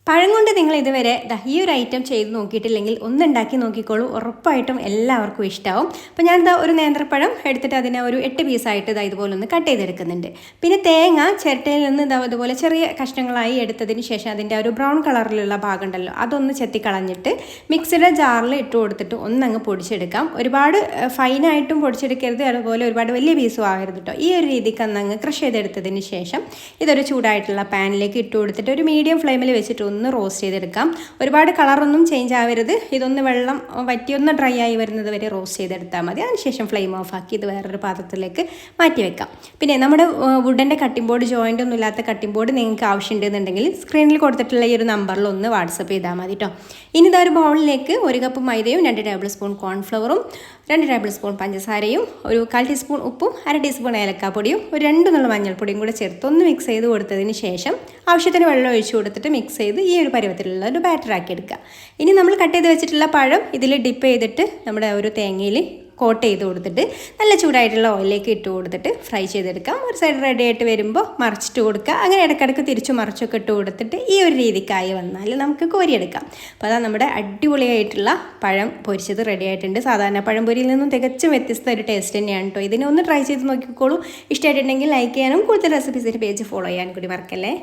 പഴം കൊണ്ട് നിങ്ങൾ ഇതുവരെ ഈ ഒരു ഐറ്റം ചെയ്ത് നോക്കിയിട്ടില്ലെങ്കിൽ ഒന്നുണ്ടാക്കി നോക്കിക്കോളൂ, ഉറപ്പായിട്ടും എല്ലാവർക്കും ഇഷ്ടമാവും. അപ്പോൾ ഞാനിതാ ഒരു നേന്ത്രപ്പഴം എടുത്തിട്ട് അതിനെ ഒരു 8 പീസായിട്ട് ഇതുപോലെ ഒന്ന് കട്ട് ചെയ്തെടുക്കുന്നുണ്ട്. പിന്നെ തേങ്ങ ചിരട്ടയിൽ നിന്ന് ഇതുപോലെ ചെറിയ കഷ്ണങ്ങളായി എടുത്തതിന് ശേഷം അതിൻ്റെ ഒരു ബ്രൗൺ കളറിലുള്ള ഭാഗം ഉണ്ടല്ലോ അതൊന്ന് ചെത്തിക്കളഞ്ഞിട്ട് മിക്സിയുടെ ജാറിൽ ഇട്ട് കൊടുത്തിട്ട് ഒന്നങ്ങ് പൊടിച്ചെടുക്കാം. ഒരുപാട് ഫൈനായിട്ടും പൊടിച്ചെടുക്കരുത്, അതുപോലെ ഒരുപാട് വലിയ പീസും ആകരുത് കേട്ടോ. ഈ ഒരു രീതിക്ക് അന്നങ്ങ് ക്രഷ് ചെയ്തെടുത്തതിന് ശേഷം ഇതൊരു ചൂടായിട്ടുള്ള പാനിലേക്ക് ഇട്ട് കൊടുത്തിട്ട് ഒരു മീഡിയം ഫ്ലെയിമിൽ വെച്ചിട്ട് ഒന്ന് റോസ്റ്റ് ചെയ്തെടുക്കാം. ഒരുപാട് കളറൊന്നും ചേഞ്ച് ആവരുത്. ഇതൊന്ന് വെള്ളം വറ്റി ഒന്ന് ഡ്രൈ ആയി വരുന്നത് വരെ റോസ്റ്റ് ചെയ്തെടുത്താൽ മതി. അതിനുശേഷം ഫ്ലെയിം ഓഫ് ആക്കി ഇത് വേറൊരു പാത്രത്തിലേക്ക് മാറ്റി വെക്കാം. പിന്നെ നമ്മുടെ വുഡൻ്റെ കട്ടിംഗ് ബോർഡ് ജോയിൻ്റ് ഒന്നും ഇല്ലാത്ത കട്ടിംഗ് ബോർഡ് നിങ്ങൾക്ക് ആവശ്യമുണ്ടെന്നുണ്ടെങ്കിൽ സ്ക്രീനിൽ കൊടുത്തിട്ടുള്ള ഈ ഒരു നമ്പറിൽ ഒന്ന് വാട്സപ്പ് ചെയ്താൽ മതി കേട്ടോ. ഇനി ഇതൊരു ബൗളിലേക്ക് 1 കപ്പ് മൈദയും 2 ടേബിൾ സ്പൂൺ കോൺഫ്ലവറും 2 ടേബിൾ സ്പൂൺ പഞ്ചസാരയും ഒരു 1/4 ടീസ്പൂൺ ഉപ്പും 1/2 ടീസ്പൂൺ ഏലക്കാപ്പൊടിയും ഒരു 2 നുള്ള മഞ്ഞൾപ്പൊടിയും കൂടെ ചേർത്ത് ഒന്ന് മിക്സ് ചെയ്ത് കൊടുത്തതിന് ശേഷം ആവശ്യത്തിന് വെള്ളം ഒഴിച്ച് കൊടുത്തിട്ട് മിക്സ് ചെയ്ത് ഈ ഒരു പരുവത്തിലുള്ള ഒരു ബാറ്ററാക്കി എടുക്കുക. ഇനി നമ്മൾ കട്ട് ചെയ്ത് വെച്ചിട്ടുള്ള പഴം ഇതിൽ ഡിപ്പ് ചെയ്തിട്ട് നമ്മുടെ ഒരു തേങ്ങയിൽ കോട്ട് ചെയ്ത് കൊടുത്തിട്ട് നല്ല ചൂടായിട്ടുള്ള ഓയിലേക്ക് ഇട്ട് കൊടുത്തിട്ട് ഫ്രൈ ചെയ്തെടുക്കാം. ഒരു സൈഡ് റെഡി ആയിട്ട് വരുമ്പോൾ മറിച്ചിട്ട് കൊടുക്കുക. അങ്ങനെ ഇടയ്ക്കിടയ്ക്ക് തിരിച്ചു മറിച്ചൊക്കെ ഇട്ട് കൊടുത്തിട്ട് ഈ ഒരു രീതിക്കായി വന്നാൽ നമുക്ക് കോരിയെടുക്കാം. അപ്പോൾ അതാ നമ്മുടെ അടിപൊളിയായിട്ടുള്ള പഴം പൊരിച്ചത് റെഡി ആയിട്ടുണ്ട്. സാധാരണ പഴം പൊരിയിൽ നിന്നും തികച്ചും വ്യത്യസ്ത ഒരു ടേസ്റ്റ് തന്നെയാണ് കേട്ടോ. ഇതിനെ ഒന്ന് ട്രൈ ചെയ്ത് നോക്കിക്കോളൂ. ഇഷ്ടമായിട്ടുണ്ടെങ്കിൽ ലൈക്ക് ചെയ്യാനും കൂടുതൽ റെസിപ്പീസിൻ്റെ പേജ് ഫോളോ ചെയ്യാനും കൂടി മറക്കല്ലേ.